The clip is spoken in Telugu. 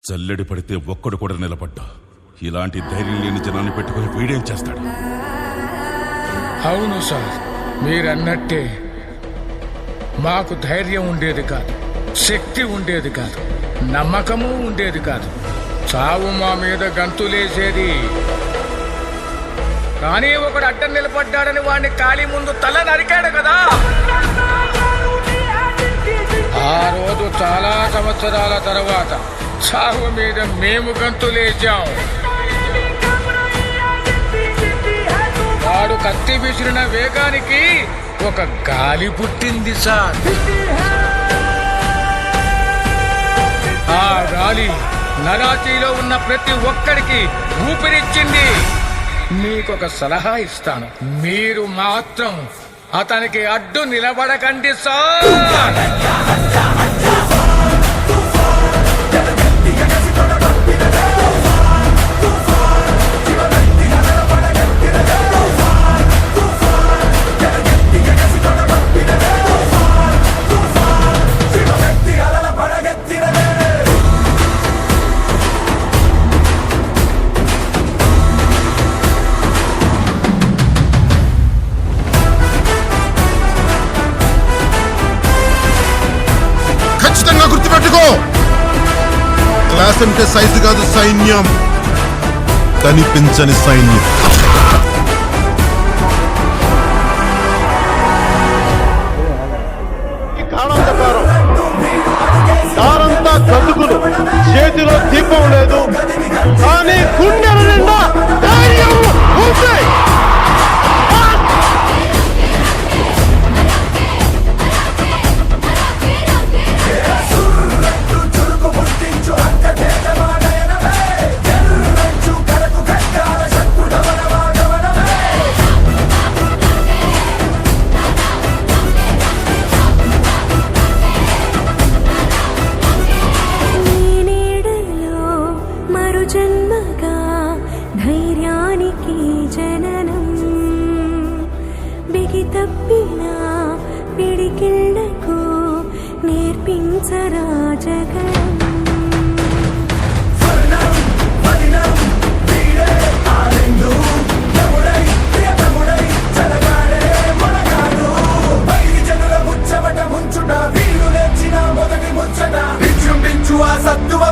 చల్లడి పడితే ఒక్కడు కూడా నిలబడ్డా. ఇలాంటి ధైర్యం లేని జనాన్ని పెట్టుకుని వీడేం చేస్తాడు? అవును సార్, మీరన్నట్టే మాకు ధైర్యం ఉండేది కాదు, శక్తి ఉండేది కాదు, నమ్మకము ఉండేది కాదు. చావు మా మీద గంతులేసేది. కానీ ఒకడు అడ్డం నిలబడ్డాడని వాడిని ఖాళీ ముందు తల నరికాడు కదా. ఆ రోజు చాలా సంవత్సరాల తర్వాత చావు మీద మేము గంతులేసాం. వాడు కత్తి విసిరిన వేగానికి ఒక గాలి పుట్టింది సార్. ఆ గాలి నరాచీలో ఉన్న ప్రతి ఒక్కడికి ఊపిరిచ్చింది. మీకొక సలహా ఇస్తాను, మీరు మాత్రం అతనికి అడ్డు నిలబడకండి సార్. గుర్తుపెట్టుకో, క్లాస్ అంటే సైజు కాదు, సైన్యం, కనిపించని సైన్యం. దారంతా గతుకులు, చేతిలో దీపం లేదు, కానీ గుండెల నిండా ధైర్యం ఉంది. ధైర్యానికి జననం, బిగి తప్పిన పిడికిళ్లకు నేర్పించరా జగనం. సత్తువ